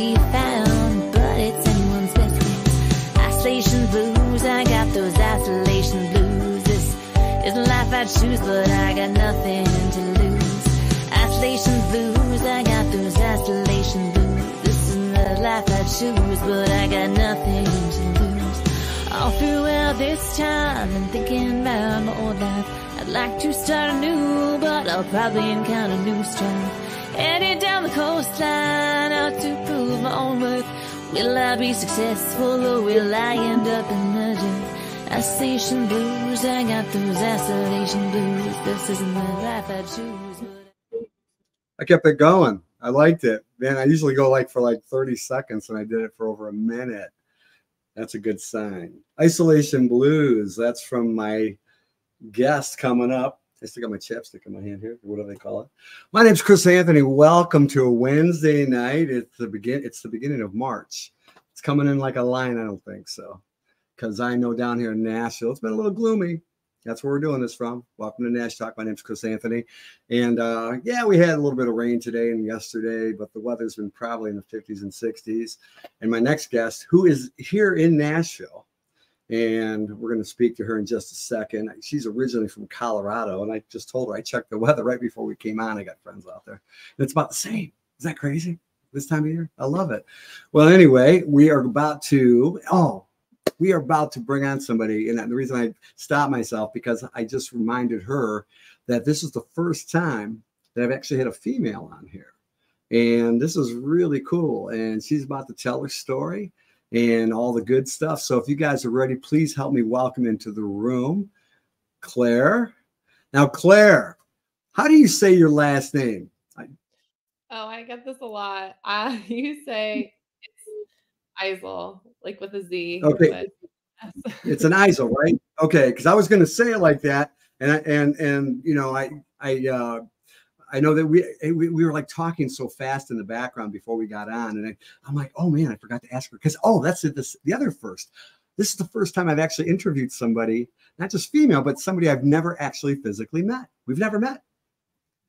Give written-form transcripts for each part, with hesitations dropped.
be found, but it's anyone's best guess. Isolation blues, I got those isolation blues. This isn't life I choose, but I got nothing to lose. Isolation blues, I got those isolation blues. This isn't the life I choose, but I got nothing to lose. All throughout this time, I'm thinking about my old life. I'd like to start anew, but I'll probably encounter new strife. Headed down the coastline, out to prove my own worth. Will I be successful, or will I end up in the dirt? Isolation blues, I got those isolation blues. This isn't the life I choose. I kept it going. I liked it. Man, I usually go for 30 seconds, and I did it for over a minute. That's a good sign. Isolation blues. That's from my guest coming up. I still got my chapstick in my hand here. What do they call it? My name's Chris Anthony. Welcome to a Wednesday night. It's the beginning of March. It's coming in like a line. I don't think so, because I know down here in Nashville it's been a little gloomy. That's where we're doing this from. Welcome to Nash Talk. My name's Chris Anthony. And yeah, we had a little bit of rain today and yesterday, but the weather's been probably in the 50s and 60s. And my next guest, who is here in Nashville, and we're going to speak to her in just a second. She's originally from Colorado, and I just told her, I checked the weather right before we came on. I got friends out there. And it's about the same. Is that crazy? This time of year? I love it. Well, anyway, we are about to bring on somebody. And the reason I stopped myself, because I just reminded her that this is the first time that I've actually had a female on here. And this is really cool. And she's about to tell her story and all the good stuff. So if you guys are ready, please help me welcome into the room, Claire. Now, Claire, how do you say your last name? Oh, I get this a lot. You say it's Eisel, like with a Z. Okay. It's an Eisel, right? Okay, because I was going to say it like that, and you know, I know that we were like talking so fast in the background before we got on, and I'm like, oh man, I forgot to ask her, because that's it. The other first. This is the first time I've actually interviewed somebody, not just female, but somebody I've never actually physically met. We've never met.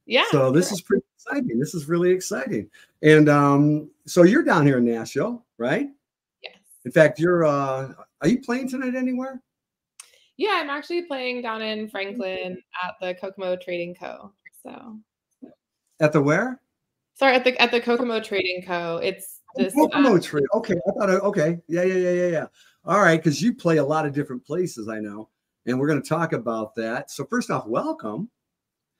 Yeah. So this is pretty exciting. This is really exciting. And so you're down here in Nashville, right? Yes. In fact, are you playing tonight anywhere? Yeah, I'm actually playing down in Franklin at the Kokomo Trading Co. So. At the where? Sorry, at the Kokomo Trading Co. It's this Kokomo Trade. Okay, I thought. Okay, yeah. All right, because you play a lot of different places, I know, and we're going to talk about that. So first off, welcome.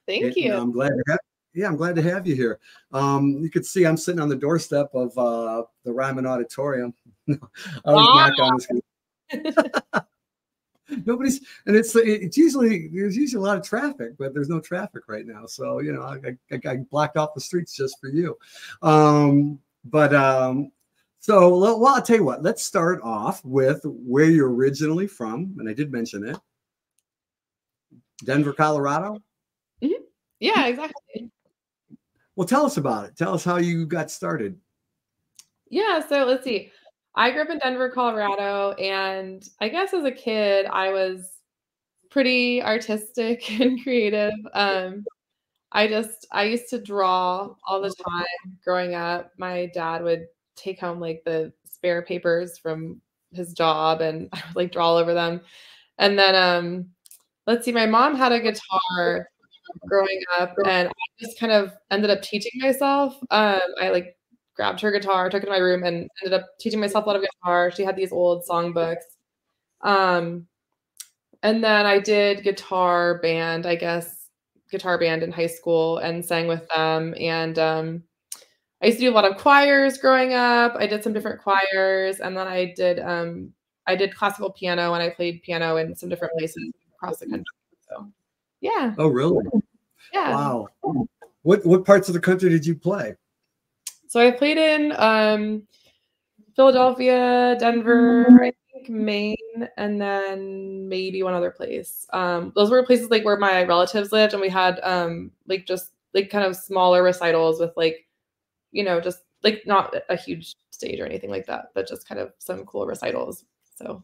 Thank you. I'm glad to have you here. You could see I'm sitting on the doorstep of the Ryman Auditorium. I was knock on this. Nobody's, and there's usually a lot of traffic, but there's no traffic right now. So, you know, I blocked off the streets just for you. So, well, I'll tell you what, let's start off with where you're originally from. And I did mention it. Denver, Colorado. Mm-hmm. Yeah, exactly. Well, tell us about it. Tell us how you got started. Yeah, so let's see. I grew up in Denver, Colorado, and I guess as a kid, I was pretty artistic and creative. I used to draw all the time growing up. My dad would take home like the spare papers from his job, and I would like draw all over them. And then let's see, my mom had a guitar growing up, and I just kind of ended up teaching myself. I like grabbed her guitar, took it to my room, and ended up teaching myself a lot of guitar. She had these old songbooks. And then I did guitar band in high school and sang with them. And I used to do a lot of choirs growing up. I did some different choirs, and then I did classical piano, and I played piano in some different places across the country. So yeah. Oh, really? Yeah. Wow. What parts of the country did you play? So I played in Philadelphia, Denver, I think Maine, and then maybe one other place. Those were places like where my relatives lived, and we had like just like kind of smaller recitals with like, you know, just like not a huge stage or anything like that, but just kind of some cool recitals. So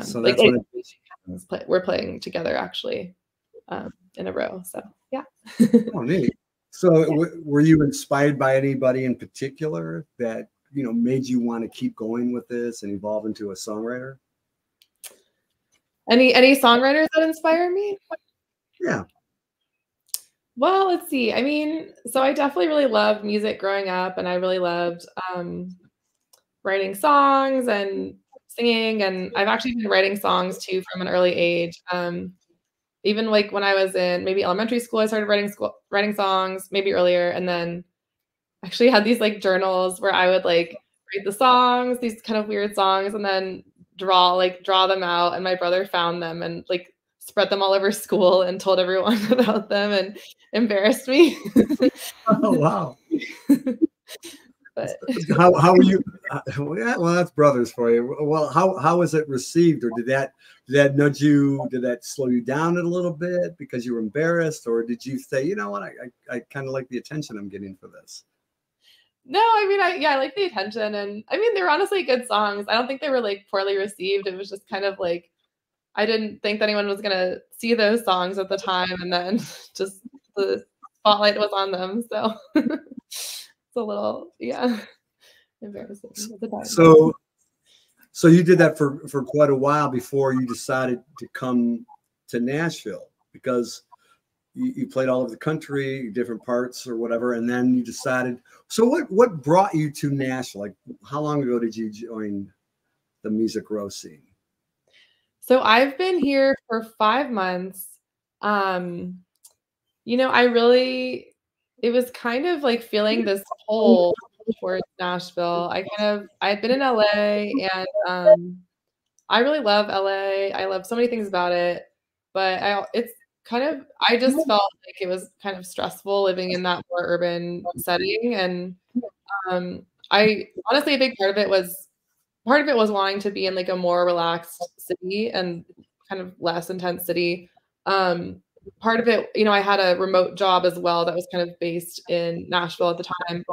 so like that's we're playing together actually in a row. So yeah. Oh, neat. So were you inspired by anybody in particular that made you want to keep going with this and evolve into a songwriter? Any songwriters that inspire me? Yeah. Well, let's see. I mean, so I definitely really loved music growing up, and I really loved writing songs and singing. And I've actually been writing songs too from an early age. Even like when I was in maybe elementary school, I started writing songs, maybe earlier, and then actually had these like journals where I would like write the songs, these kind of weird songs, and then draw them out. And my brother found them and like spread them all over school and told everyone about them and embarrassed me. Oh, wow. But how were you? Well, that's brothers for you. Well, how was it received, or did that nudge you? Did that slow you down a little bit because you were embarrassed, or did you say, you know what, I kind of like the attention I'm getting for this? No, I mean, I like the attention, and I mean, they were honestly good songs. I don't think they were like poorly received. It was just kind of like I didn't think that anyone was gonna see those songs at the time, and then just the spotlight was on them. So it's a little, embarrassing at the time. So you did that for quite a while before you decided to come to Nashville, because you played all over the country, different parts or whatever, and then you decided. So what brought you to Nashville? Like, how long ago did you join the Music Row scene? So I've been here for 5 months. It was kind of like feeling this pull towards Nashville. I'd been in LA, and I really love LA. I love so many things about it, but I just felt like it was kind of stressful living in that more urban setting. And I honestly, a big part of it was wanting to be in like a more relaxed city and kind of less intense city. Part of it, I had a remote job as well that was kind of based in Nashville at the time.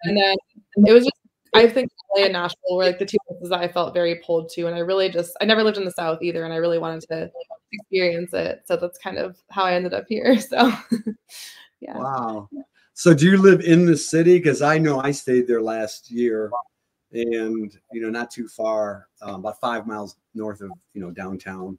And then it was just, I think LA and Nashville were like the two places that I felt very pulled to. And I never lived in the South either. And I really wanted to experience it. So that's kind of how I ended up here. So yeah. Wow. So do you live in the city? Because I know I stayed there last year, and not too far, about 5 miles north of downtown,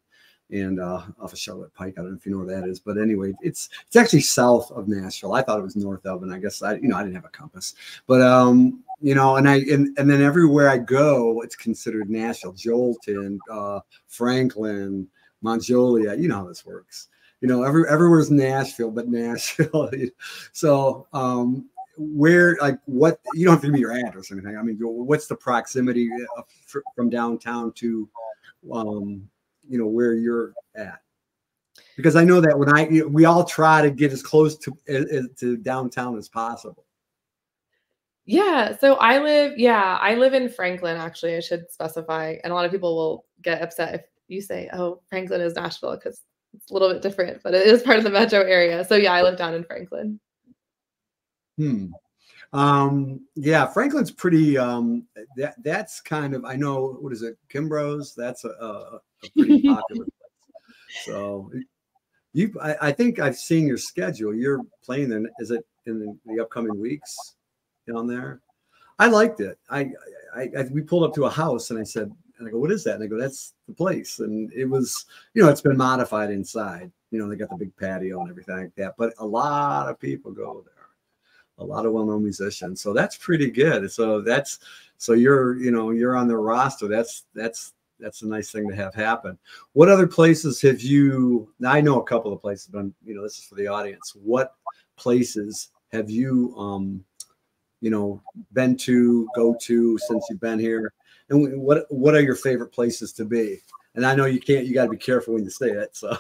and off of Charlotte Pike. I don't know if you know where that is, but anyway, it's actually south of Nashville. I thought it was north of, and I guess I didn't have a compass, but and then everywhere I go, it's considered Nashville. Jolton, Franklin, Montjoliet. You know how this works. Everywhere's Nashville, but Nashville. So where, like, what, you don't have to give me your address or anything. I mean, what's the proximity from downtown to where you're at? Because I know that we all try to get as close to downtown as possible. Yeah. So I live in Franklin, actually. I should specify. And a lot of people will get upset if you say, oh, Franklin is Nashville, because it's a little bit different, but it is part of the metro area. So yeah, I live down in Franklin. Yeah, Franklin's pretty, that's kind of, I know, what is it? Kimbrough's, that's a pretty popular place. So I think I've seen your schedule. You're playing then, is it in the upcoming weeks down there? I liked it. We pulled up to a house, and I go, what is that? And they go, that's the place. And it was, it's been modified inside. They got the big patio and everything like that. But a lot of people go there. A lot of well-known musicians. So that's pretty good. So you're on the roster. That's a nice thing to have happen. What other places have you, now I know a couple of places, but this is for the audience. What places have you, been to, go to since you've been here? And what are your favorite places to be? And I know you got to be careful when you say it. So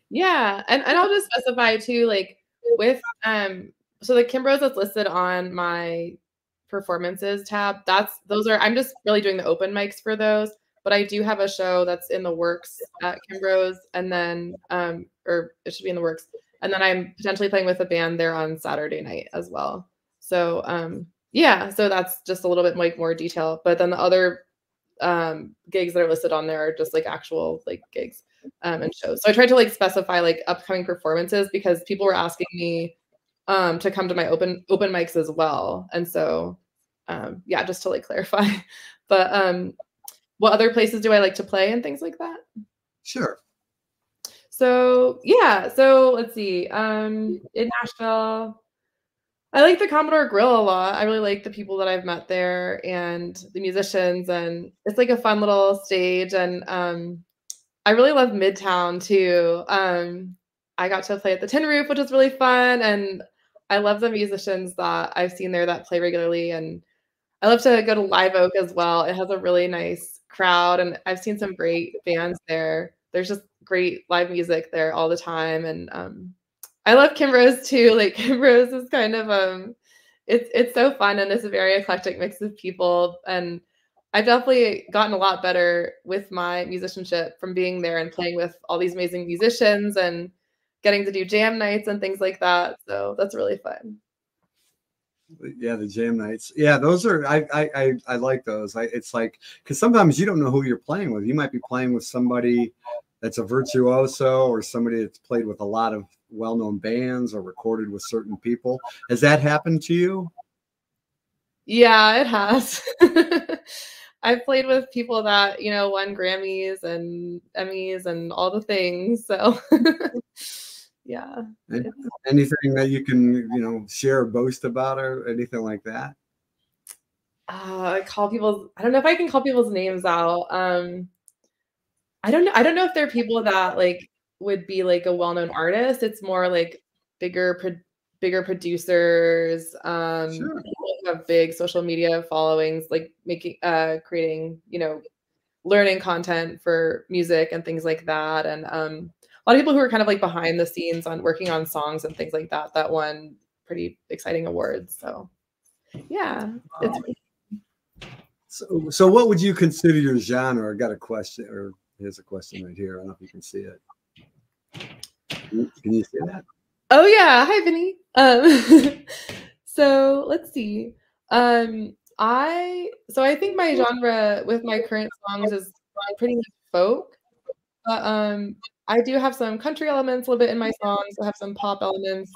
yeah. And I'll just specify too, like with, so the Kimbrough's that's listed on my performances tab, I'm just really doing the open mics for those, but I do have a show that's in the works at Kimbrough's, and then, or it should be in the works. And then I'm potentially playing with a band there on Saturday night as well. So, yeah, so that's just a little bit like more detail, but then the other gigs that are listed on there are just like actual like gigs and shows. So I tried to like specify like upcoming performances, because people were asking me to come to my open mics as well. And so Yeah, just to like clarify. But what other places do I like to play and things like that? Sure. So yeah, so let's see. In Nashville, I like the Commodore Grill a lot. I really like the people that I've met there and the musicians, and it's like a fun little stage. And I really love Midtown too. I got to play at the Tin Roof, which was really fun, and I love the musicians that I've seen there that play regularly. And I love to go to Live Oak as well. It has a really nice crowd, and I've seen some great bands there. There's just great live music there all the time, and I love Kim Rose too. Like Kim Rose is kind of it's so fun, and it's a very eclectic mix of people, and I've definitely gotten a lot better with my musicianship from being there and playing with all these amazing musicians and getting to do jam nights and things like that. So that's really fun. Yeah, the jam nights. Yeah, those are I like those. It's like because sometimes you don't know who you're playing with. You might be playing with somebody that's a virtuoso or somebody that's played with a lot of well-known bands or recorded with certain people. Has that happened to you? Yeah, it has. I've played with people that, won Grammys and Emmys and all the things. So yeah. Anything that you can, share or boast about or anything like that? I don't know if I can call people's names out. I don't know. I don't know if they're people that like would be like a well-known artist. It's more like bigger producers, Sure. people who have big social media followings, like creating, learning content for music and things like that. And a lot of people who are kind of like behind the scenes on working on songs and things like that, that won pretty exciting awards. So yeah, it's So what would you consider your genre? I got a question, or here's a question right here. I don't know if you can see it. Can you see that? Oh yeah, hi Vinny. So let's see. I think my genre with my current songs is pretty much folk, but I do have some country elements a little bit in my songs. I have some pop elements,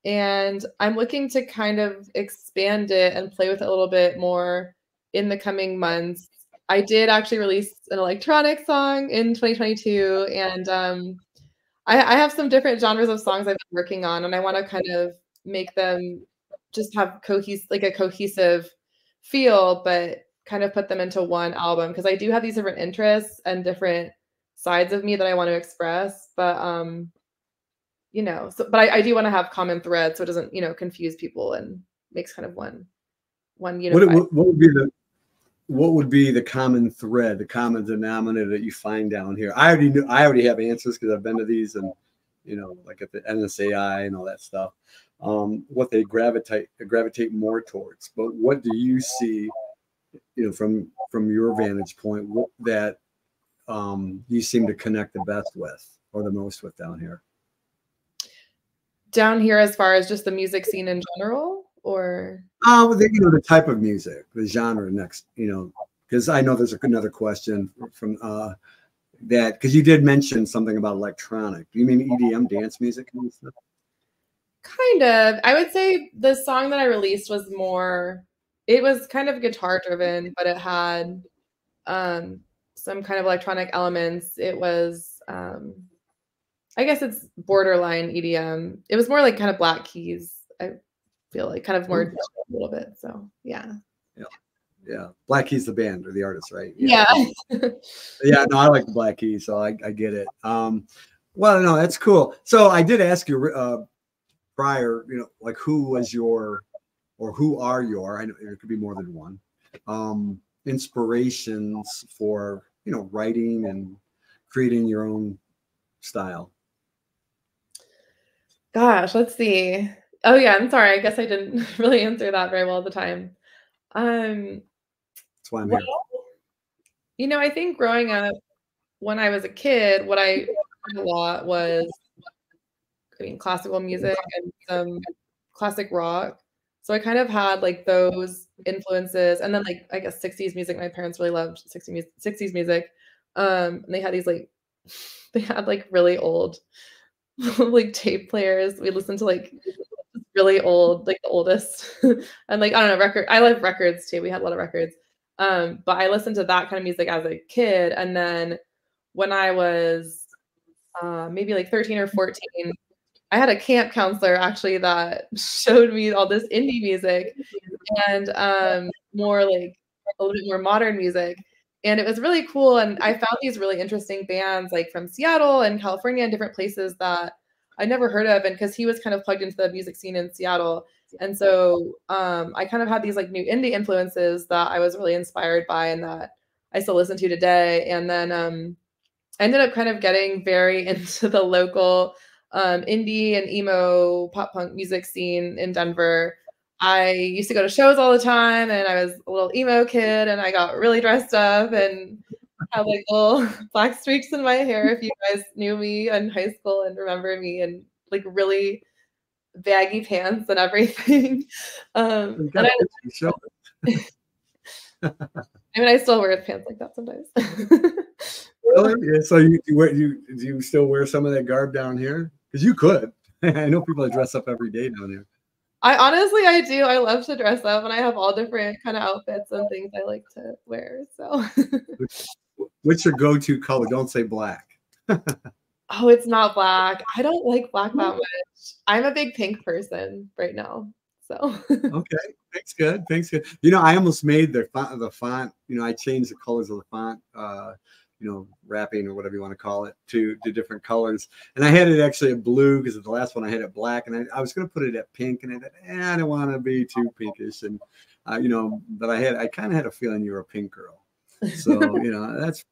and I'm looking to kind of expand it and play with it a little bit more in the coming months. I did actually release an electronic song in 2022, and I have some different genres of songs I've been working on, and I want to kind of make them just have a cohesive feel, but kind of put them into one album because I do have these different interests and different sides of me that I want to express. But but I do want to have common threads so it doesn't confuse people and makes kind of one unified. What would be the common thread, the common denominator that you find down here? I already have answers because I've been to these and, like at the NSAI and all that stuff, what they gravitate more towards. But what do you see, from your vantage point, that you seem to connect the best with or the most with down here? Down here as far as just the music scene in general? Or the type of music, the genre next, because I know there's another question from that, because you did mention something about electronic. Do you mean EDM, dance music kind of stuff? Kind of. I would say the song that I released was it was kind of guitar driven, but it had some kind of electronic elements. It was, I guess it's borderline EDM. It was more like kind of Black Keys. I feel like kind of more a little bit. So yeah. Black Keys, the band or the artist, right? Yeah. Yeah, no, I like the Black Keys, so I get it. Well, no, that's cool. So I did ask you prior, like who was your, or who are your, I know there could be more than one, inspirations for, writing and creating your own style? Gosh, let's see. Oh yeah, I'm sorry. I guess I didn't really answer that very well at the time. That's why I'm here. I think growing up when I was a kid, what I heard a lot was, classical music and some classic rock. So I kind of had like those influences, and then like I guess 60s music. My parents really loved 60s music. And they had really old like tape players. We listened to like really old, like the oldest. And like, I don't know, I love records too. We had a lot of records. But I listened to that kind of music as a kid. And then when I was maybe like 13 or 14, I had a camp counselor actually that showed me all this indie music and more like a little bit more modern music. And it was really cool. And I found these really interesting bands like from Seattle and California and different places that I never heard of. And because he was kind of plugged into the music scene in Seattle. And so I kind of had these like new indie influences that I was really inspired by and that I still listen to today. And then I ended up kind of getting very into the local indie and emo pop punk music scene in Denver. I used to go to shows all the time and I was a little emo kid and I got really dressed up and had like little black streaks in my hair if you guys knew me in high school and remember me, and like really baggy pants and everything. And I mean, I still wear pants like that sometimes. Really? Yeah, so do you still wear some of that garb down here? Because you could. I know people that dress up every day down here. I do. I love to dress up, and I have all different kind of outfits and things I like to wear. So, what's your go-to color? Don't say black. Oh, it's not black. I don't like black that much. I'm a big pink person right now. So okay, thanks good. You know, I almost made the font. You know, I changed the colors of the font. You know, wrapping or whatever you want to call it to different colors. And I had it actually at blue because the last one I had it black, and I was going to put it at pink, and I thought, I don't want to be too pinkish. And you know, but I kind of had a feeling you were a pink girl. So you know, that's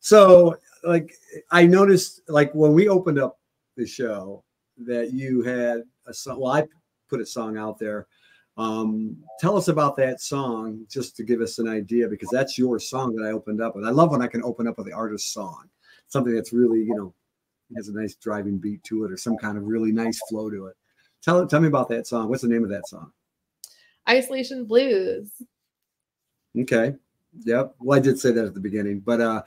so like I noticed like when we opened up the show that you had a song. Well, I put a song out there. Tell us about that song just to give us an idea, because that's your song that I opened up with. I love when I can open up with the artist's song, something that's really, you know, has a nice driving beat to it or some kind of really nice flow to it. Tell me about that song. What's the name of that song? Isolation Blues. Okay. Yep. Well, I did say that at the beginning, but I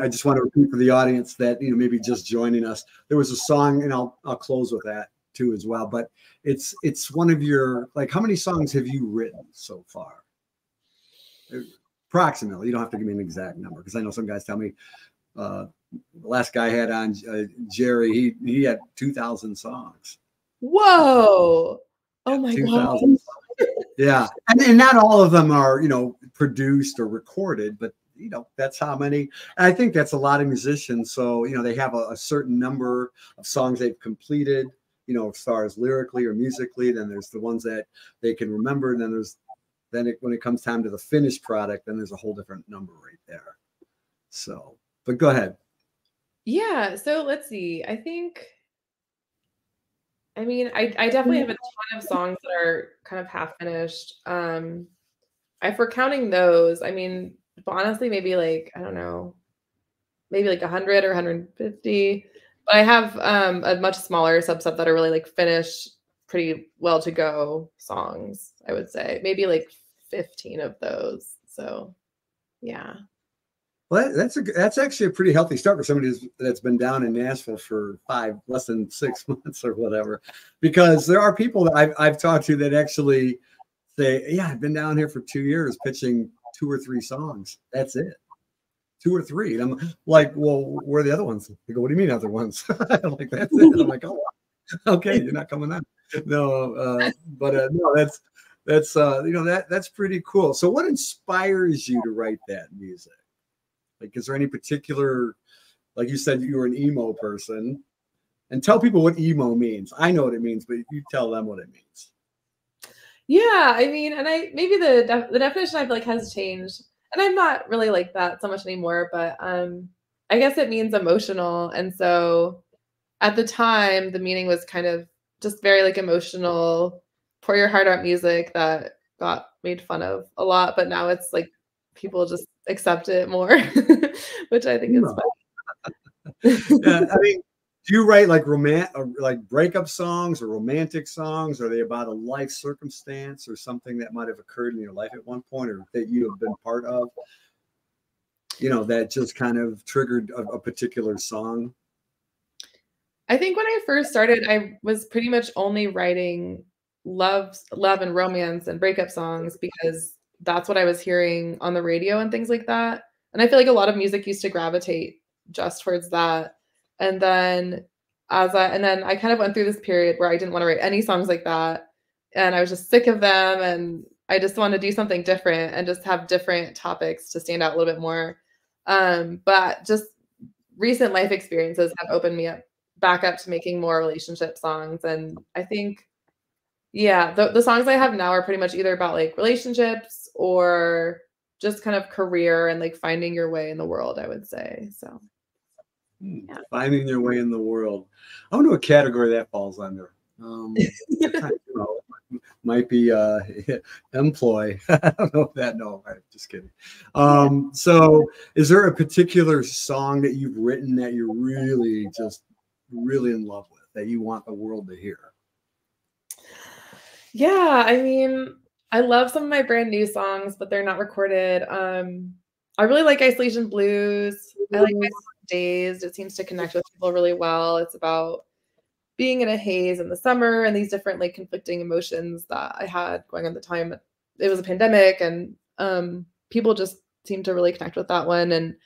just want to repeat for the audience that, you know, maybe just joining us, there was a song, and I'll close with that too as well, but it's one of your, like, how many songs have you written so far? Approximately. You don't have to give me an exact number, because I know some guys tell me the last guy I had on, Jerry, he had 2,000 songs. Whoa. Oh my God. Yeah. And not all of them are, you know, produced or recorded, but you know, that's how many. And I think that's a lot of musicians. So, you know, they have a certain number of songs they've completed, you know, as far as lyrically or musically. Then there's the ones that they can remember. And then when it comes time to the finished product, then there's a whole different number right there. So, but go ahead. Yeah. So let's see. I definitely have a ton of songs that are kind of half finished. If we're counting those, I mean, but honestly, maybe like, I don't know, maybe like 100 or 150. But I have a much smaller subset that are really like finished, pretty well to go songs, I would say. Maybe like 15 of those. So, yeah. Well, that's actually a pretty healthy start for somebody that's been down in Nashville for less than 6 months or whatever, because there are people that I've talked to that actually say, yeah, I've been down here for 2 years pitching 2 or 3 songs. That's it. 2 or 3. And I'm like, well, where are the other ones? They go, what do you mean other ones? I'm like, that's it. I'm like, oh, okay, you're not coming on. No, no, that's you know, that's pretty cool. So what inspires you to write that music? Like, is there any particular, like you said, you were an emo person, and tell people what emo means. I know what it means, but you tell them what it means. Yeah, I mean, and maybe the definition I feel like has changed, and I'm not really like that so much anymore, but I guess it means emotional. And so at the time, the meaning was kind of just very like emotional, pour your heart out music that got made fun of a lot, but now it's like people just accept it more, which I think is fun. Yeah, I mean, do you write like like breakup songs or romantic songs? Are they about a life circumstance or something that might have occurred in your life at one point, or that you have been part of, you know, that just kind of triggered a particular song? I think when I first started, I was pretty much only writing love and romance and breakup songs because that's what I was hearing on the radio and things like that. And I feel like a lot of music used to gravitate just towards that. And then and then I kind of went through this period where I didn't want to write any songs like that. And I was just sick of them. And I just want to do something different and just have different topics to stand out a little bit more. But just recent life experiences have opened me up back up to making more relationship songs. And I think, yeah, the songs I have now are pretty much either about like relationships or just kind of career and like finding your way in the world, I would say. So yeah. Finding your way in the world. I wonder what category that falls under. Might be employ. I don't know if that. No, I'm just kidding. So is there a particular song that you've written that you're really in love with, that you want the world to hear? Yeah, I mean, I love some of my brand new songs, but they're not recorded. I really like Isolation Blues. I like my song Dazed. It seems to connect with people really well. It's about being in a haze in the summer and these different like conflicting emotions that I had going on at the time. It was a pandemic, and people just seem to really connect with that one. And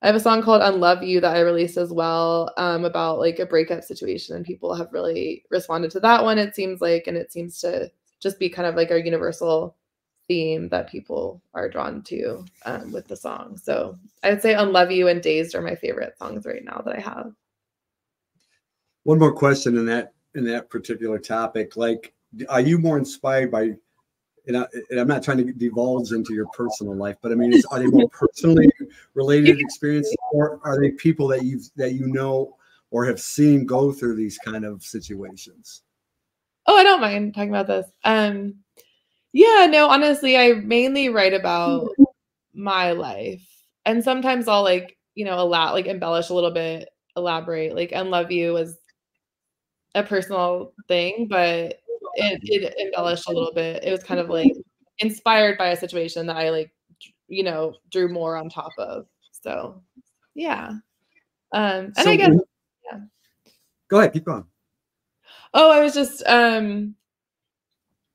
I have a song called Unlove You that I released as well, about like a breakup situation, and people have really responded to that one, it seems like, and it seems to just be kind of like a universal theme that people are drawn to with the song. So I would say Unlove You and Dazed are my favorite songs right now that I have. One more question in that particular topic. Like, are you more inspired by, and I'm not trying to divulge into your personal life, but I mean, are they more personally related experiences, or are they people that you know or have seen go through these kind of situations? Oh, I don't mind talking about this. Yeah, no, honestly, I mainly write about my life, and sometimes I'll like, embellish a little bit, elaborate. Like Unlove You was a personal thing, but it embellished a little bit. It was kind of like inspired by a situation that I like, drew more on top of. So yeah. And so, I guess, yeah. Go ahead, keep going. Oh, I was just,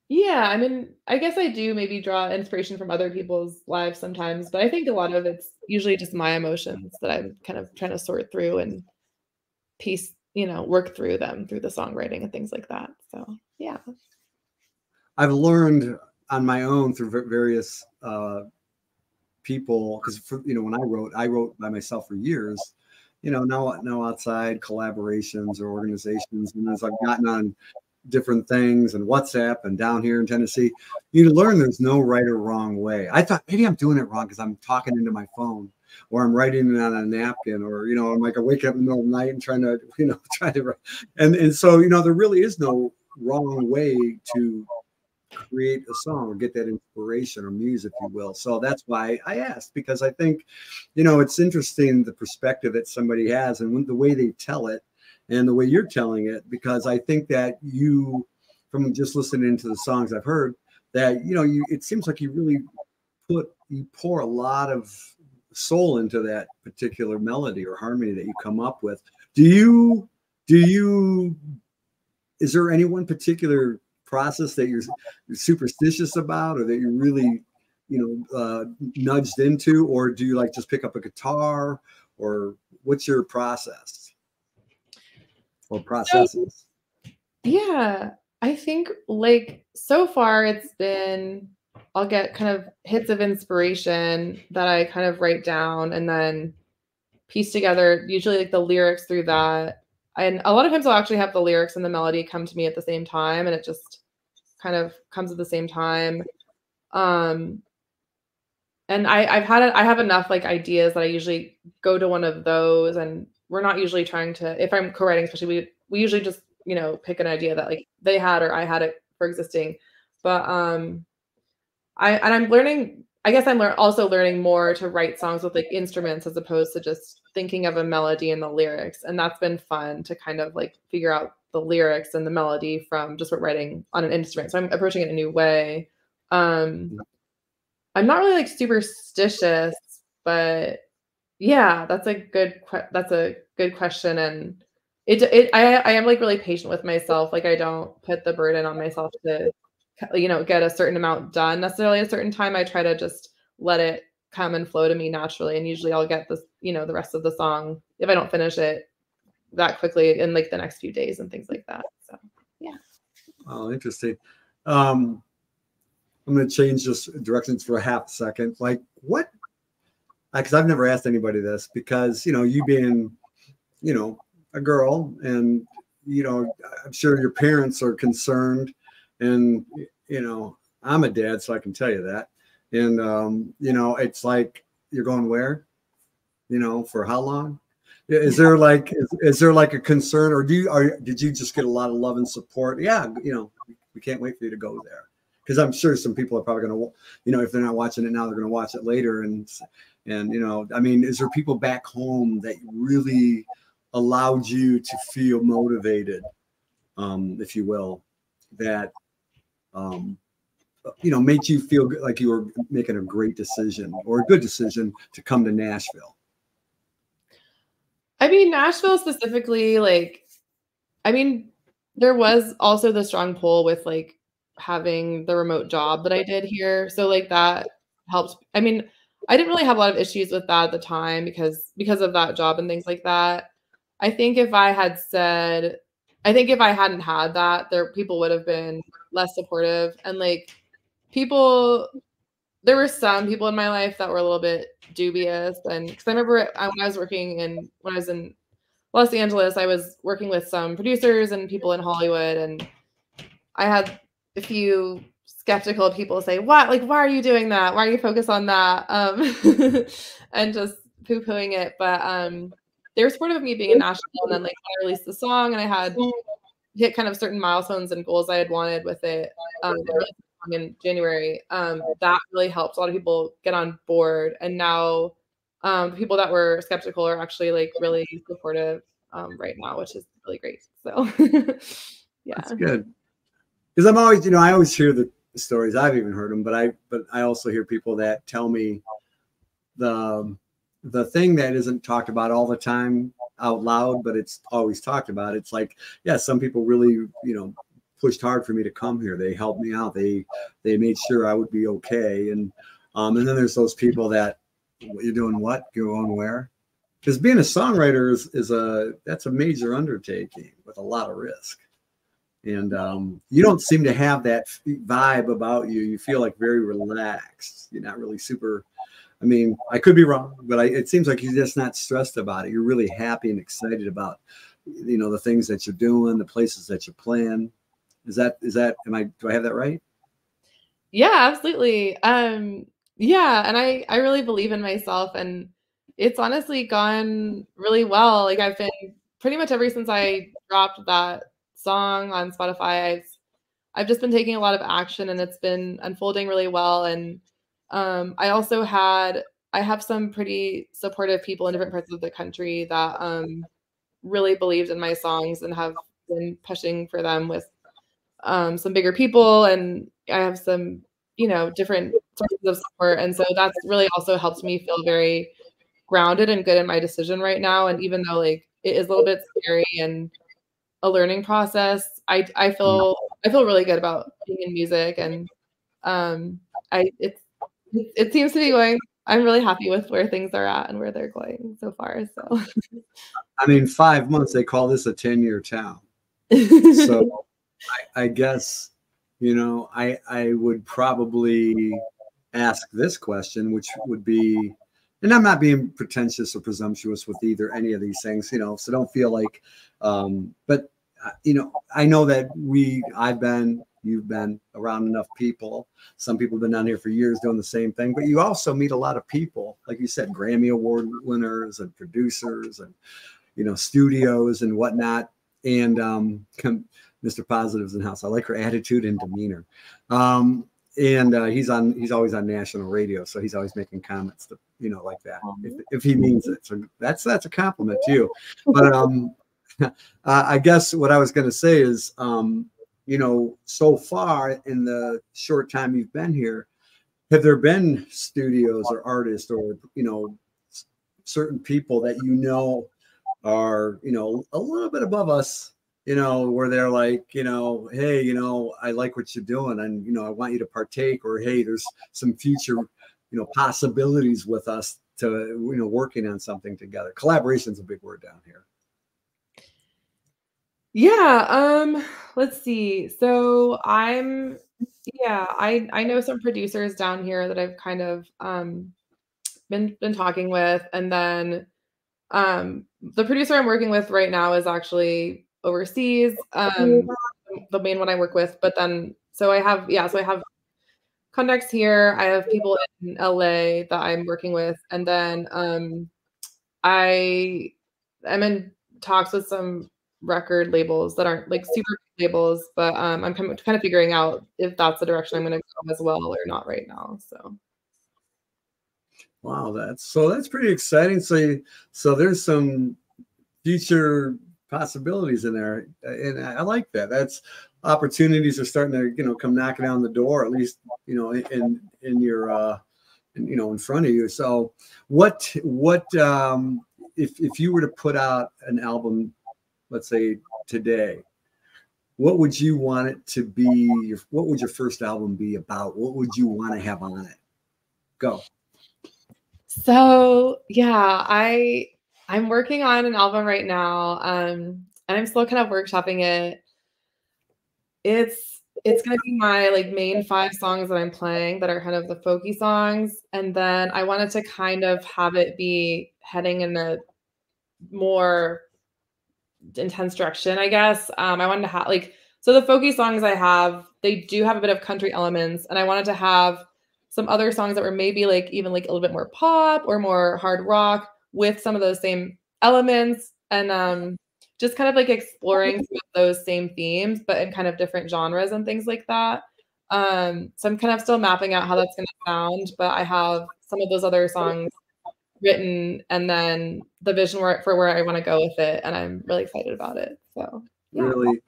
yeah, I mean, I guess I do maybe draw inspiration from other people's lives sometimes, but I think a lot of it's usually just my emotions that I'm kind of trying to sort through and piece, work through them through the songwriting and things like that. So yeah. I've learned on my own through various people, because when I wrote by myself for years. Now outside collaborations or organizations, and as I've gotten on different things and WhatsApp and down here in Tennessee, you learn there's no right or wrong way. I thought maybe I'm doing it wrong because I'm talking into my phone, or I'm writing it on a napkin, or I'm like I wake up in the middle of the night and trying to write. And so there really is no wrong way to create a song or get that inspiration or muse, if you will. So that's why I asked, because I think it's interesting the perspective that somebody has and the way they tell it and the way you're telling it, because I think that you, from just listening to the songs I've heard, that it seems like you really pour a lot of soul into that particular melody or harmony that you come up with. Is there any one particular process that you're superstitious about, or that you're really nudged into, or do you like just pick up a guitar, or what's your process or processes? Yeah, I think like so far it's been, I'll get kind of hits of inspiration that I kind of write down and then piece together, usually like the lyrics through that. And a lot of times I'll actually have the lyrics and the melody come to me at the same time, and it just kind of comes at the same time. And I have enough like ideas that I usually go to one of those, and we're not usually trying to, if I'm co-writing, especially, we usually just, pick an idea that like they had or I had it for existing. But I'm learning, I guess I'm also learning more to write songs with like instruments as opposed to just thinking of a melody and the lyrics. And that's been fun to kind of like figure out the lyrics and the melody from just writing on an instrument. So I'm approaching it in a new way. I'm not really like superstitious, but yeah, that's a good question. And I am like really patient with myself. Like I don't put the burden on myself to, get a certain amount done necessarily at a certain time. I try to just let it come and flow to me naturally. And usually I'll get this, the rest of the song if I don't finish it that quickly in like the next few days and things like that. So yeah. Oh, interesting. I'm going to change this directions for a half second. Like what? Because I've never asked anybody this because, you being, a girl and, I'm sure your parents are concerned and, I'm a dad, so I can tell you that. And, it's like you're going where, for how long? Is there like a concern or did you just get a lot of love and support? Yeah. We can't wait for you to go there. Because I'm sure some people are probably going to, if they're not watching it now, they're going to watch it later. And, I mean, is there people back home that really allowed you to feel motivated, if you will, that, made you feel like you were making a great decision or a good decision to come to Nashville? I mean, Nashville specifically, there was also the strong pull with like having the remote job that I did here. So like that helped. I mean, I didn't really have a lot of issues with that at the time because of that job and things like that. I think if I hadn't had that, people would have been less supportive and like there were some people in my life that were a little bit dubious. And because I remember when I was in Los Angeles, I was working with some producers and people in Hollywood, and I had a few skeptical people say, "What? Like, why are you doing that? Why are you focused on that?" And just poo-pooing it. But they were supportive of me being in Nashville, and then like when I released the song, and I had hit kind of certain milestones and goals I had wanted with it. In January, that really helped a lot of people get on board, and now people that were skeptical are actually like really supportive right now, which is really great. So yeah, that's good. Because I'm always, I always hear the stories. I've even heard them, but I also hear people that tell me the thing that isn't talked about all the time out loud, but it's always talked about. It's like, yeah, some people really, pushed hard for me to come here. They helped me out. They made sure I would be okay. And then there's those people that you're doing what? You're going where? Because being a songwriter that's a major undertaking with a lot of risk. And you don't seem to have that vibe about you. You feel like very relaxed. You're not really super. I mean, I could be wrong, but it seems like you're just not stressed about it. You're really happy and excited about, the things that you're doing, the places that you plan. Do I have that right? Yeah, absolutely. Yeah, and I really believe in myself, and it's honestly gone really well. Like I've been pretty much ever since I dropped that song on Spotify, I've just been taking a lot of action, and it's been unfolding really well. And I have some pretty supportive people in different parts of the country that really believed in my songs and have been pushing for them with some bigger people, and I have some, different sources of support. And so that's really also helped me feel very grounded and good in my decision right now. And even though like it is a little bit scary and a learning process, I feel really good about being in music. And it seems to be going. I'm really happy with where things are at and where they're going so far. So I mean, 5 months, they call this a 10-year town. So I guess, I would probably ask this question, which would be, and I'm not being pretentious or presumptuous with any of these things, so don't feel like, but, I know that you've been around enough people. Some people have been down here for years doing the same thing, but you also meet a lot of people, like you said, Grammy Award winners and producers and, studios and whatnot. And Mr. Positive's in the house. I like her attitude and demeanor. And he's always on national radio, so he's always making comments that, like that, if he means it. So that's a compliment to you. But I guess what I was going to say is, so far in the short time you've been here, have there been studios or artists or, certain people that are, you know, a little bit above us, you know, where they're like, you know, hey, you know, I like what you're doing, and, you know, I want you to partake, or hey, there's some future, you know, possibilities with us to, you know, working on something together. Collaboration is a big word down here. Yeah, let's see. So I know some producers down here that I've kind of been talking with, and then the producer I'm working with right now is actually overseas. The main one I work with, but then so I have contacts here. I have people in LA that I'm working with, and then I am in talks with some record labels that aren't like super big labels, but I'm kind of figuring out if that's the direction I'm going to go as well or not right now. So. Wow, that's pretty exciting. So there's some future possibilities in there, and I like that. That's opportunities are starting to, you know, come knocking down the door, at least, you know, in your you know, in front of you. So what if you were to put out an album, let's say today, what would you want it to be? What would your first album be about? What would you want to have on it? Go. So yeah, I'm working on an album right now, and I'm still kind of workshopping it. It's gonna be my like main 5 songs that I'm playing that are kind of the folky songs, and then I wanted to kind of have it be heading in a more intense direction, I guess. I wanted to have like so the folky songs I have, they do have a bit of country elements, and I wanted to have some other songs that were maybe like even like a little bit more pop or more hard rock with some of those same elements, and just kind of like exploring some of those same themes, but in kind of different genres and things like that. So I'm kind of still mapping out how that's going to sound, but I have some of those other songs written, and then the vision for where I want to go with it, and I'm really excited about it. So yeah. Really,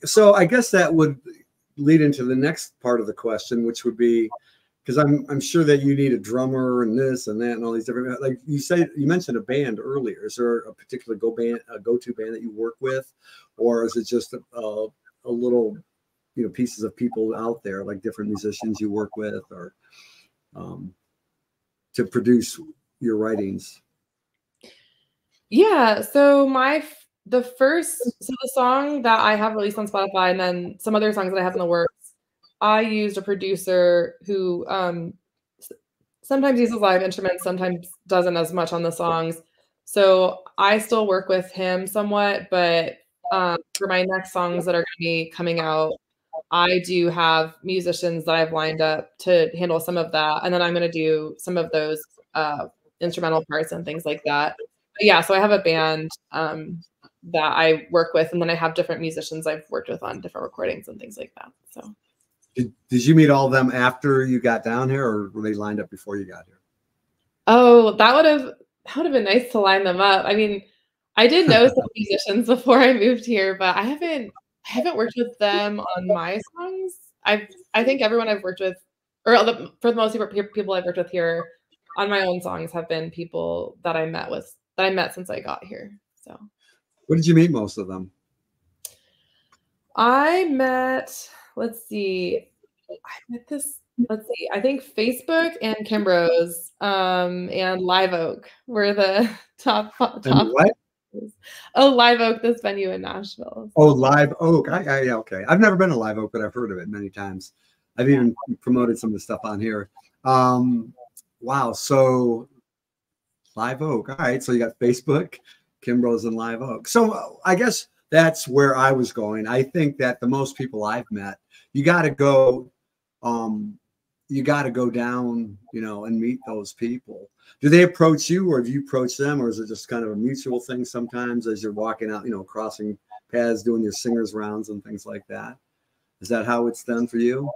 so I guess that would lead into the next part of the question, which would be, because I'm sure that you need a drummer and this and that and all these different, like you mentioned a band earlier. Is there a particular go-to band that you work with, or is it just a little, you know, pieces of people out there, like different musicians you work with, or to produce your writings? Yeah, so the song that I have released on Spotify, and then some other songs that I have in the works, I used a producer who sometimes uses live instruments, sometimes doesn't as much on the songs. So I still work with him somewhat, but for my next songs that are going to be coming out, I do have musicians that I've lined up to handle some of that, and then I'm going to do some of those instrumental parts and things like that. But yeah, so I have a band that I work with, and then I have different musicians I've worked with on different recordings and things like that. So, did you meet all of them after you got down here, or were they lined up before you got here? Oh, that would have been nice to line them up. I mean, I did know some musicians before I moved here, but I haven't worked with them on my songs. I think everyone I've worked with, or for the most people I've worked with here on my own songs, have been people that I met since I got here. So, where did you meet most of them? I met I think Facebook and Kimbrough, and Live Oak were the top. What? Oh, Live Oak, this venue in Nashville. Oh, Live Oak. Yeah, okay. I've never been to Live Oak, but I've heard of it many times. I've even promoted some of the stuff on here. Wow. So Live Oak. All right. So you got Facebook, Kimbrough, and Live Oak. So I guess that's where I was going. I think that the most people I've met, you got to go down, you know, and meet those people. Do they approach you, or have you approached them, or is it just kind of a mutual thing sometimes as you're walking out, you know, crossing paths, doing your singers rounds and things like that? Is that how it's done for you?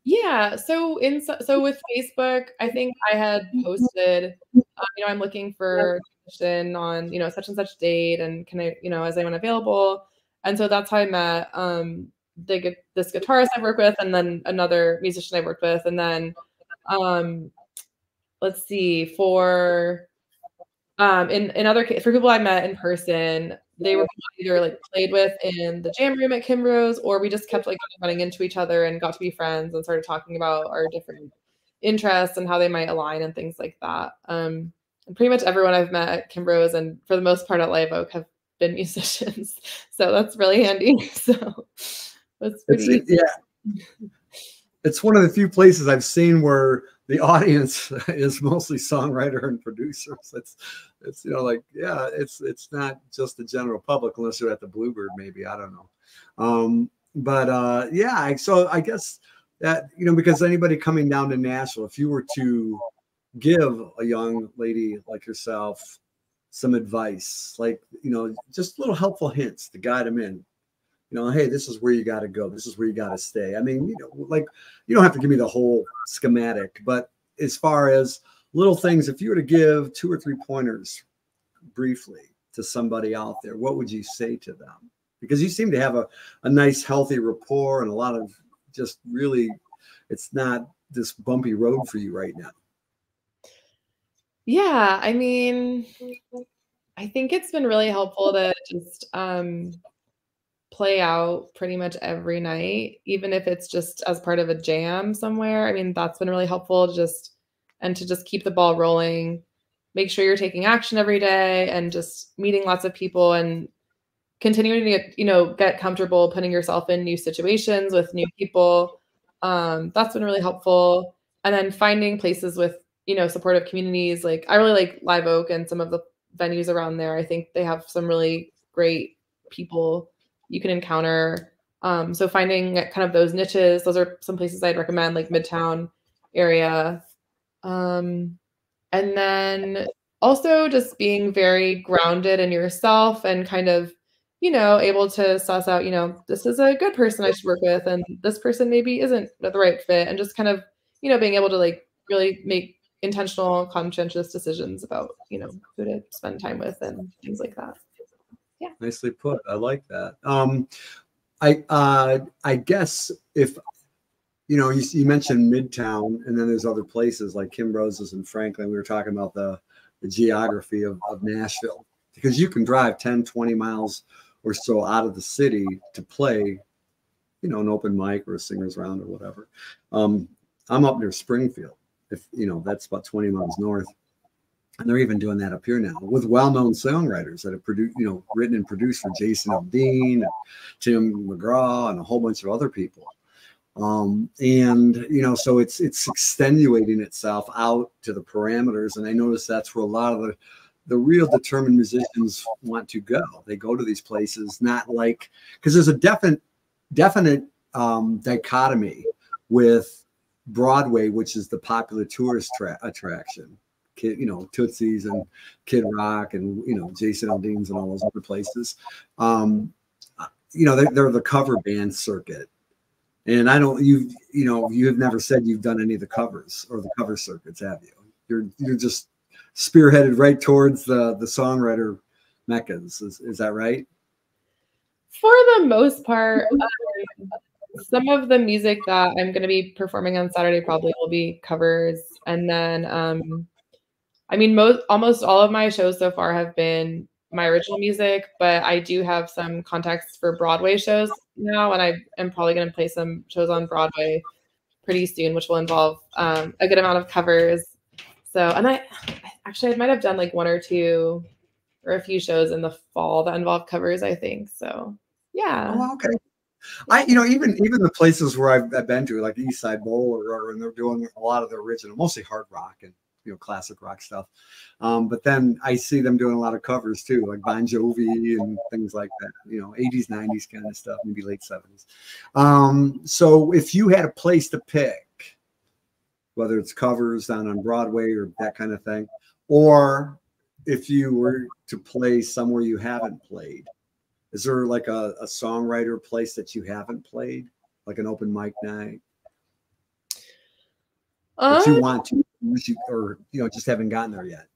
Yeah. So with Facebook, I think I had posted, you know, I'm looking for musician on, you know, such and such date, and can I, you know, is anyone available? And so that's how I met this guitarist I work with, and then another musician I worked with, and then let's see, for In other for people I met in person, they were either like played with in the jam room at Kimbrough's, or we just kept like running into each other and got to be friends and started talking about our different interests and how they might align and things like that. And pretty much everyone I've met at Kimbrough's and for the most part at Live Oak have been musicians. So that's really handy. So that's pretty easy. Yeah. It's one of the few places I've seen where the audience is mostly songwriter and producers. It's like, yeah, it's not just the general public unless you're at the Bluebird, maybe, I don't know. Yeah, so I guess that, because anybody coming down to Nashville, if you were to give a young lady like yourself some advice, like, just little helpful hints to guide them in, hey, this is where you got to go. This is where you got to stay. I mean, like, you don't have to give me the whole schematic, but as far as little things, if you were to give 2 or 3 pointers briefly to somebody out there, what would you say to them? Because you seem to have a nice, healthy rapport and a lot of just really, it's not this bumpy road for you right now. Yeah, I mean, I think it's been really helpful to just play out pretty much every night, even if it's just as part of a jam somewhere. I mean, that's been really helpful to just keep the ball rolling, make sure you're taking action every day and just meeting lots of people and continuing to get comfortable putting yourself in new situations with new people. That's been really helpful. And then finding places with, supportive communities. Like I really like Live Oak and some of the venues around there. I think they have some really great people you can encounter. So finding kind of those niches, those are some places I'd recommend, like Midtown area. And then also just being very grounded in yourself and kind of, able to suss out, this is a good person I should work with, and this person maybe isn't the right fit, and just kind of, being able to like really make intentional, conscientious decisions about, who to spend time with and things like that. Yeah. Nicely put. I like that. I guess if, you mentioned Midtown, and then there's other places like Kimbrough's and Franklin. We were talking about the geography of Nashville, because you can drive 10, 20 miles or so out of the city to play, an open mic or a singer's round or whatever. I'm up near Springfield, if that's about 20 miles north. And they're even doing that up here now with well-known songwriters that have produced, written and produced for Jason Aldean, Tim McGraw, and a whole bunch of other people. So it's extenuating itself out to the parameters. And I notice that's where a lot of the real determined musicians want to go. They go to these places, not like, because there's a definite dichotomy with Broadway, which is the popular tourist attraction. Tootsie's and Kid Rock and, Jason Aldean's and all those other places. They're the cover band circuit. And you have never said you've done any of the covers or the cover circuits, have you? You're just spearheaded right towards the songwriter meccas. Is that right? For the most part, some of the music that I'm going to be performing on Saturday probably will be covers. And then, almost all of my shows so far have been my original music, but I do have some contacts for Broadway shows now, and I am probably going to play some shows on Broadway pretty soon, which will involve a good amount of covers. So, and I might have done like 1 or 2 or a few shows in the fall that involve covers, I think. So, yeah. Oh, okay. Even the places where I've been to, like East Side Bowl or whatever, and they're doing a lot of the original, mostly hard rock and classic rock stuff. But then I see them doing a lot of covers too, like Bon Jovi and things like that. 80s, 90s kind of stuff, maybe late 70s. So if you had a place to pick, whether it's covers down on Broadway or that kind of thing, or if you were to play somewhere you haven't played, is there like a songwriter place that you haven't played, like an open mic night that you want to, or just haven't gotten there yet?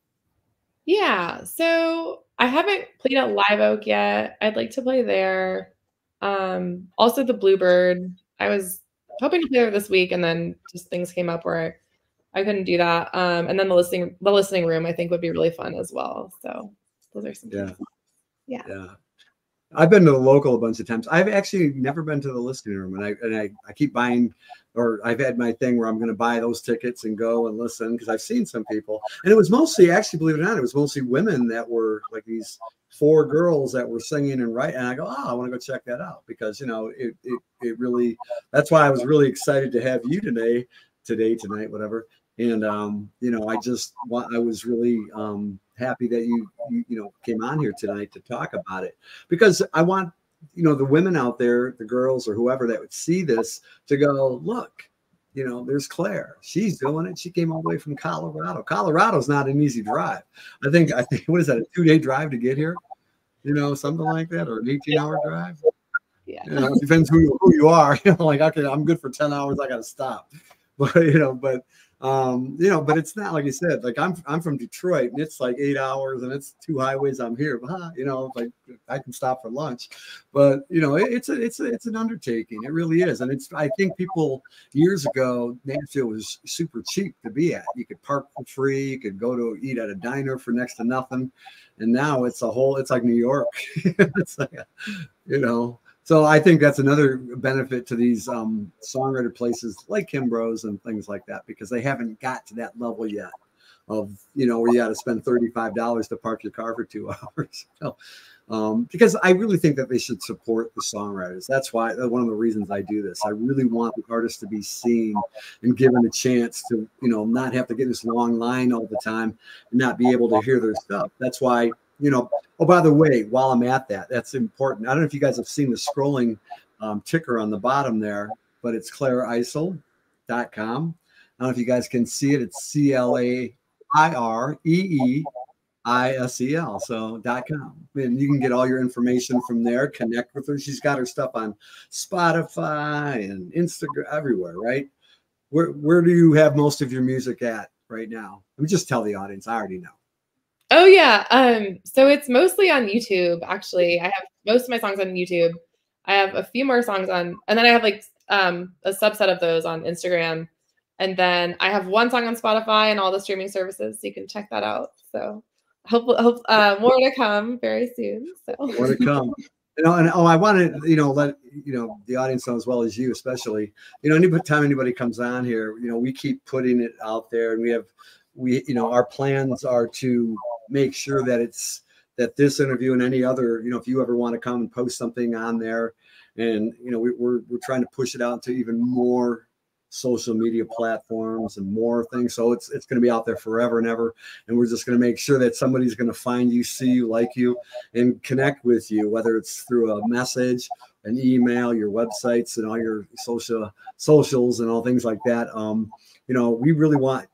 Yeah, so I haven't played at Live Oak yet. I'd like to play there. Also the Bluebird. I was hoping to play there this week, and then just things came up where I couldn't do that. And then the listening room, I think, would be really fun as well. So those are some things. Yeah. I've been to the local a bunch of times. I've actually never been to the listening room, and I keep buying, or I've had my thing where I'm going to buy those tickets and go and listen, because I've seen some people, and it was mostly, actually, believe it or not, it was mostly women that were like these 4 girls that were singing and writing. And I go, oh, I want to go check that out, because it really, that's why I was really excited to have you tonight, whatever. And I was really happy that you came on here tonight to talk about it, because I want the women out there, the girls or whoever that would see this, to go, look, there's Claire. She's doing it. She came all the way from Colorado. Colorado's not an easy drive. I think what is that, a 2-day drive to get here? Something like that, or an 18-hour drive. Yeah. It depends who you are. Like, okay, I'm good for 10 hours. I got to stop. But but it's not like you said. Like, I'm from Detroit, and it's like 8 hours, and it's 2 highways. I'm here, but like I can stop for lunch. But it's an undertaking. It really is, and I think people years ago, Nashville was super cheap to be at. You could park for free. You could go to eat at a diner for next to nothing, and now it's like New York. It's like So I think that's another benefit to these songwriter places like Kimbrough's and things like that, because they haven't got to that level yet of, where you got to spend $35 to park your car for 2 hours. Because I really think that they should support the songwriters. That's why, one of the reasons I do this. I really want the artists to be seen and given a chance to, not have to get this long line all the time and not be able to hear their stuff. That's why, oh, by the way, while I'm at that, that's important. I don't know if you guys have seen the scrolling ticker on the bottom there, but it's ClaireEisel.com. I don't know if you guys can see it. It's CLAIREEISEL, so .com. And you can get all your information from there, connect with her. She's got her stuff on Spotify and Instagram, everywhere, right? Where do you have most of your music at right now? Let me just tell the audience. I already know. Oh yeah. So it's mostly on YouTube, actually. I have most of my songs on YouTube. I have a few more songs and then I have like a subset of those on Instagram. And then I have one song on Spotify and all the streaming services, so you can check that out. So hope more to come very soon. So more to come. I want to, let the audience know, as well as you, especially, anytime anybody comes on here, we keep putting it out there, and our plans are to make sure that this interview and any other, if you ever want to come and post something on there, and we're trying to push it out to even more social media platforms and more things. So it's going to be out there forever and ever. And we're just going to make sure that somebody's going to find you, see you, like you, and connect with you, whether it's through a message, an email, your websites, and all your socials and all things like that. We really want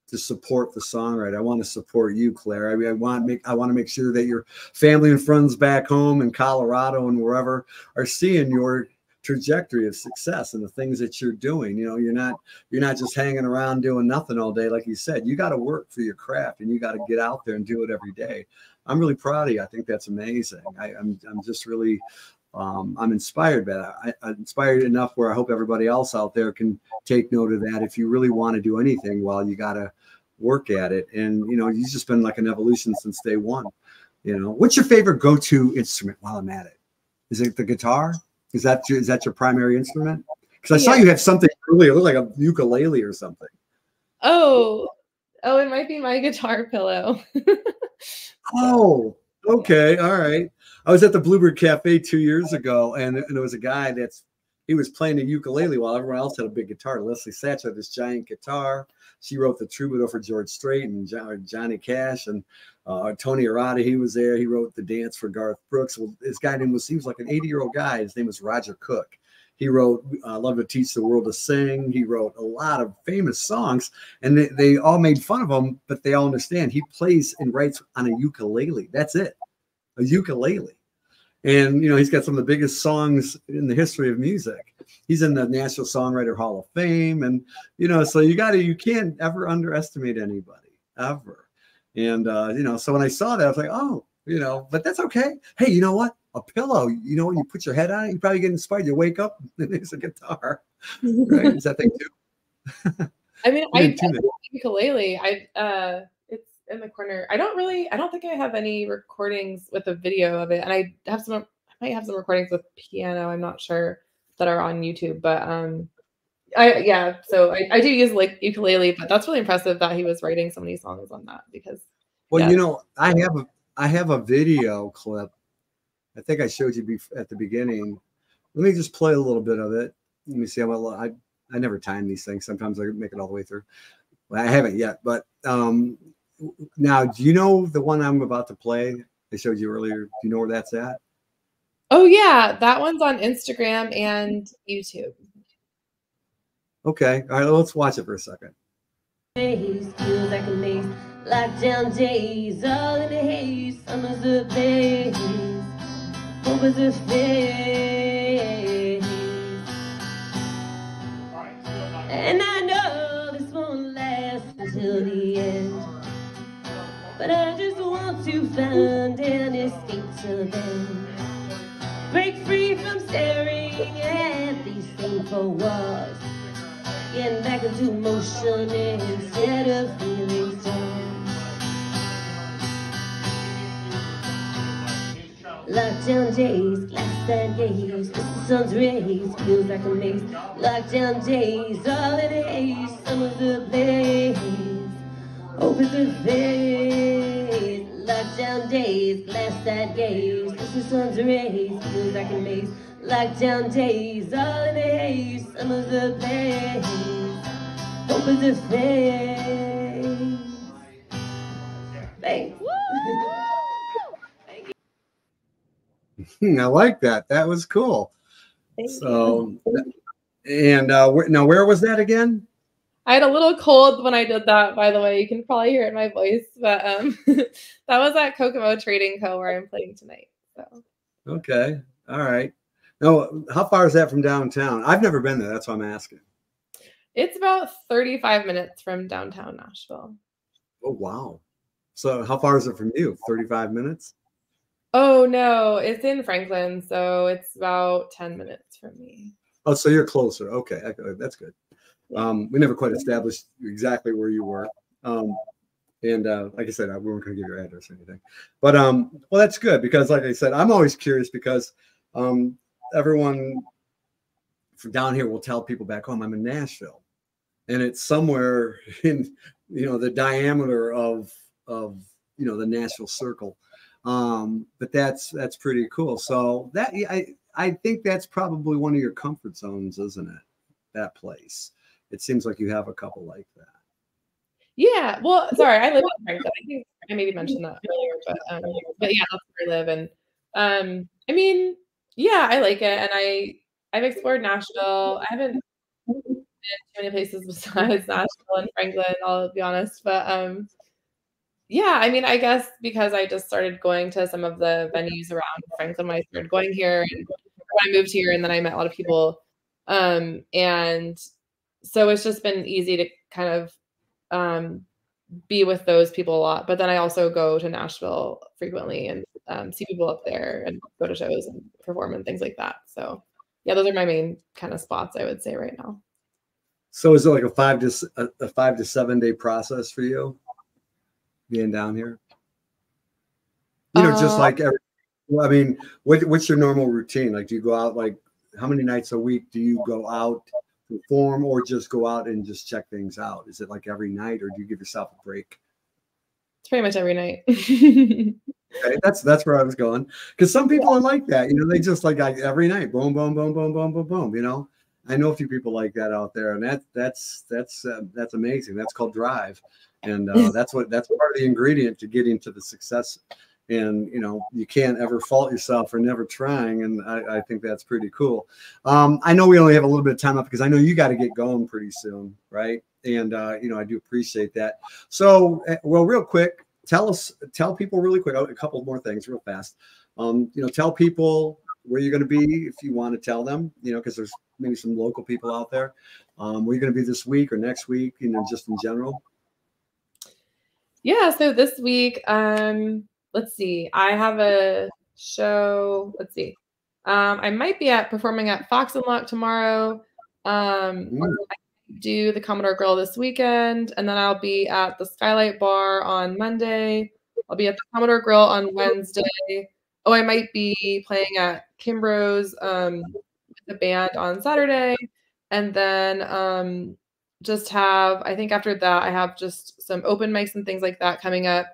to support the songwriter. I want to support you, Claire. I want to make sure that your family and friends back home in Colorado and wherever are seeing your trajectory of success and the things that you're doing. You're not just hanging around doing nothing all day. Like you said, you got to work for your craft, and you got to get out there and do it every day. I'm really proud of you. I think that's amazing. I'm just really I'm inspired by that. I'm inspired enough where I hope everybody else out there can take note of that. If you really want to do anything, well, you got to work at it. And, you've just been like an evolution since day one. What's your favorite go-to instrument while I'm at it? Is it the guitar? Is that your primary instrument? Because I saw you have something earlier, it looked like a ukulele or something. Oh, it might be my guitar pillow. Oh, okay. All right. I was at the Bluebird Cafe 2 years ago, and there was a guy he was playing a ukulele while everyone else had a big guitar. Leslie Satch had this giant guitar. She wrote the Troubadour for George Strait and Johnny Cash, and Tony Arata, he was there. He wrote the dance for Garth Brooks. Well, this guy he was like an 80-year-old guy. His name was Roger Cook. He wrote Love to Teach the World to Sing. He wrote a lot of famous songs, and they all made fun of him, but they all understand he plays and writes on a ukulele. That's it, a ukulele. And, he's got some of the biggest songs in the history of music. He's in the National Songwriter Hall of Fame. And, so you can't ever underestimate anybody, ever. And, so when I saw that, I was like, oh, but that's okay. Hey, you know what? A pillow, when you put your head on it, you probably get inspired. You wake up and there's a guitar, right? Is that thing too? I mean, I didn't tune it. ukulele. It's in the corner. I don't think I have any recordings with a video of it, and I might have some recordings with piano. I'm not sure that are on YouTube, but so I do use like ukulele, but that's really impressive that he was writing so many songs on that because. Well, Yeah. you know, I have a video clip. I think I showed you at the beginning. Let me just play a little bit of it. Let me see how I never time these things. Sometimes I make it all the way through. Well, I haven't yet, but now, do you know the one I'm about to play? I showed you earlier. Do you know where that's at? Oh yeah, that one's on Instagram and YouTube. Okay, all right. Let's watch it for a second. Feels like a maze, lockdown days, all in the haze. Summer's a blaze, hope is a phase. And I know this won't last until the end, but I just want to find an escape till then. Break free from staring at these painful walls, getting back into motion instead of feeling strong. Lockdown days, glass that gaze, the sun's rays, feels like a maze. Lockdown days, all in a haze, summer's a blaze, hope is a phase. Lockdown days, glass that gaze, the sun's rays, feels like a maze. Lockdown days, all in a haze, summer's a blaze, hope is a phase. Thanks. I like that. That was cool. Thank so, and now where was that again? I had a little cold when I did that, by the way. You can probably hear it in my voice, but that was at Kokomo Trading Co. where I'm playing tonight. So. Okay, all right. Now, how far is that from downtown? I've never been there. That's why I'm asking. It's about 35 minutes from downtown Nashville. Oh, wow. So how far is it from you? 35 minutes? Oh, no. It's in Franklin, so it's about 10 minutes from me. Oh, so you're closer. Okay, that's good. We never quite established exactly where you were. And like I said, we weren't going to give your address or anything. But, well, that's good because, like I said, I'm always curious because everyone from down here will tell people back home, I'm in Nashville. And it's somewhere in, the diameter of the Nashville circle. But that's pretty cool. So that I think that's probably one of your comfort zones, isn't it? That place. It seems like you have a couple like that. Yeah. Well, sorry, I live in Franklin. I think I maybe mentioned that earlier, but yeah, that's where I live. And I mean, yeah, I like it. And I've explored Nashville. I haven't been too many places besides Nashville and Franklin, I'll be honest. But yeah, I mean, I guess because I just started going to some of the venues around Franklin when I started going here, and when I moved here, and then I met a lot of people. And so it's just been easy to kind of be with those people a lot. But then I also go to Nashville frequently and see people up there and go to shows and perform and things like that. So yeah, those are my main kind of spots, I would say, right now. So is it like a 5 to 7 day process for you being down here? Just like what's your normal routine? Like, do you go out, like, how many nights a week do you go out to perform, or just go out and just check things out? Is it like every night, or do you give yourself a break? It's pretty much every night. Okay, that's where I was going, because some people are like that. They just like every night, boom, boom, boom, boom, boom, boom, boom. I know a few people like that out there, and that's amazing. That's called drive, and that's part of the ingredient to getting to the success. And you can't ever fault yourself for never trying, and I think that's pretty cool. I know we only have a little bit of time left because I know you got to get going pretty soon, right? And I do appreciate that. So, well, real quick, tell people really quick a couple more things real fast. Tell people where you're going to be if you want to tell them, because there's maybe some local people out there. Where you're going to be this week or next week, just in general. Yeah. So this week, let's see. I have a show. Let's see. I might be performing at Fox and Lock tomorrow. I do the Commodore Grill this weekend, and then I'll be at the Skylight Bar on Monday. I'll be at the Commodore Grill on Wednesday. Oh, I might be playing at Kimbrough's with the band on Saturday. And then just have, I think after that, I have just some open mics and things like that coming up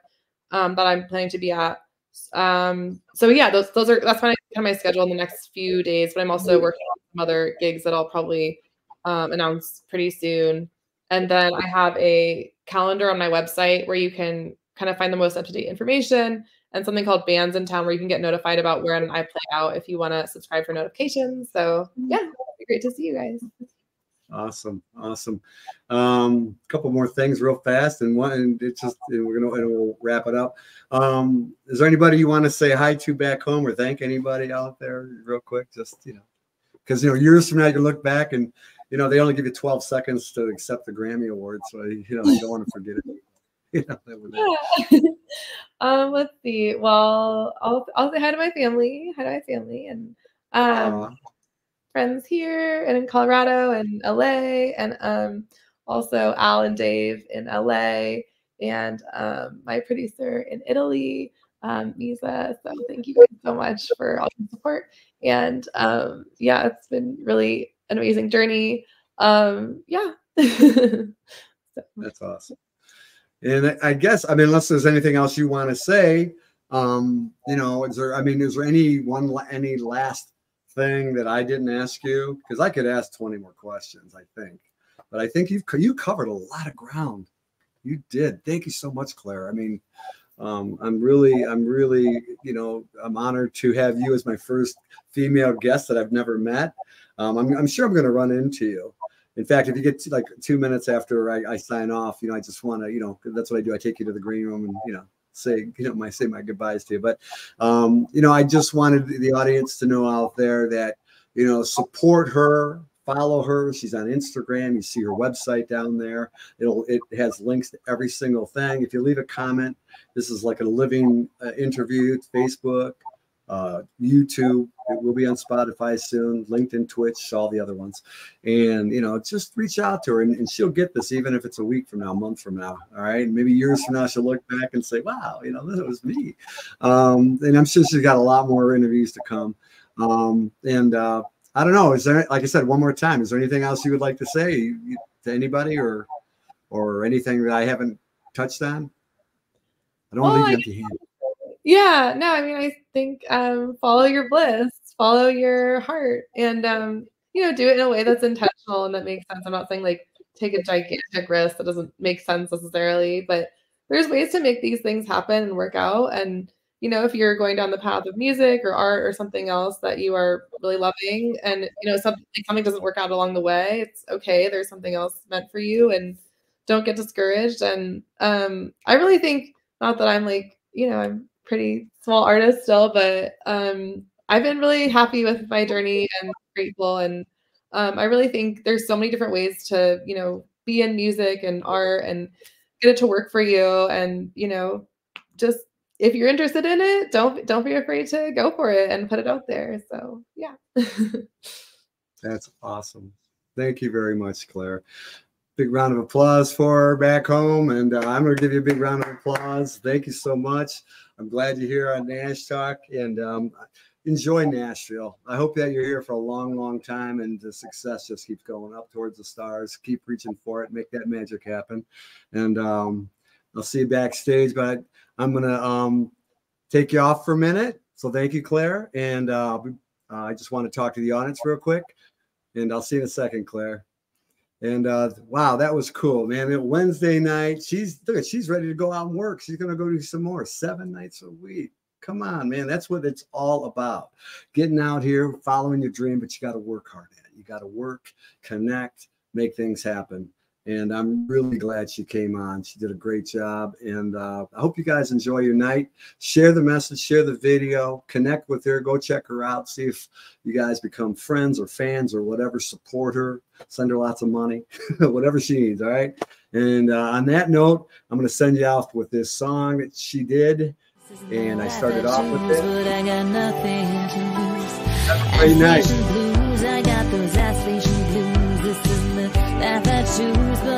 that I'm planning to be at. So yeah, that's kind of my schedule in the next few days, but I'm also working on some other gigs that I'll probably announce pretty soon. And then I have a calendar on my website where you can kind of find the most up-to-date information, and something called Bands in Town where you can get notified about when I play out if you want to subscribe for notifications. So yeah, it'd be great to see you guys. Awesome. Couple more things real fast, and we'll wrap it up. Is there anybody you want to say hi to back home, or thank anybody out there real quick? Just, because years from now you can look back and they only give you 12 seconds to accept the Grammy Award, so you don't want to forget it. Let's see. Well, I'll say hi to my family. And friends here and in Colorado and LA, and also Al and Dave in LA, and my producer in Italy, Misa. So thank you guys so much for all the support. And yeah, it's been really an amazing journey. Yeah. That's awesome. And I guess, unless there's anything else you want to say, is there any last thing that I didn't ask you? Because I could ask 20 more questions, I think. But I think you covered a lot of ground. You did. Thank you so much, Claire. I'm really, I'm honored to have you as my first female guest that I've never met. I'm sure I'm going to run into you. In fact, if you get to 2 minutes after I sign off, I just want to, that's what I do. I take you to the green room and, say my goodbyes to you. But, I just wanted the audience to know out there that, support her, follow her. She's on Instagram. You see her website down there. It has links to every single thing. If you leave a comment, this is like a living interview. It's Facebook, YouTube. It will be on Spotify soon, LinkedIn, Twitch, all the other ones. And, just reach out to her and she'll get this, even if it's a week from now, a month from now. All right. And maybe years from now, she'll look back and say, wow, this was me. And I'm sure she's got a lot more interviews to come. I don't know. Is there, like I said, one more time, is there anything else you would like to say to anybody or anything that I haven't touched on? I don't want to leave you empty-handed. Yeah, no, I think follow your bliss, follow your heart, and do it in a way that's intentional and that makes sense. I'm not saying take a gigantic risk that doesn't make sense necessarily, but there's ways to make these things happen and work out. And if you're going down the path of music or art or something else that you are really loving, and something doesn't work out along the way, it's okay. There's something else meant for you, and don't get discouraged. And I really think, not that I'm I'm pretty small artist still, but I've been really happy with my journey and grateful. And I really think there's so many different ways to, be in music and art and get it to work for you. And, just if you're interested in it, don't be afraid to go for it and put it out there. So yeah. That's awesome. Thank you very much, Claire. Big round of applause for her back home. And I'm going to give you a big round of applause. Thank you so much. I'm glad you're here on Nash Talk, and enjoy Nashville. I hope that you're here for a long, long time, and the success just keeps going up towards the stars. Keep reaching for it. Make that magic happen. And I'll see you backstage, but I'm going to take you off for a minute. So thank you, Claire. And I just want to talk to the audience real quick, and I'll see you in a second, Claire. And wow, that was cool, man. Wednesday night, she's ready to go out and work. She's gonna go do some more 7 nights a week. Come on, man. That's what it's all about. Getting out here, following your dream, but you got to work hard at it. You got to work, connect, make things happen. And I'm really glad she came on. She did a great job. And I hope you guys enjoy your night. Share the message, share the video, connect with her, go check her out, see if you guys become friends or fans or whatever. Support her, send her lots of money, whatever she needs, all right? And on that note, I'm going to send you off with this song that she did. And I started off with it. Have a great night. life I choose, but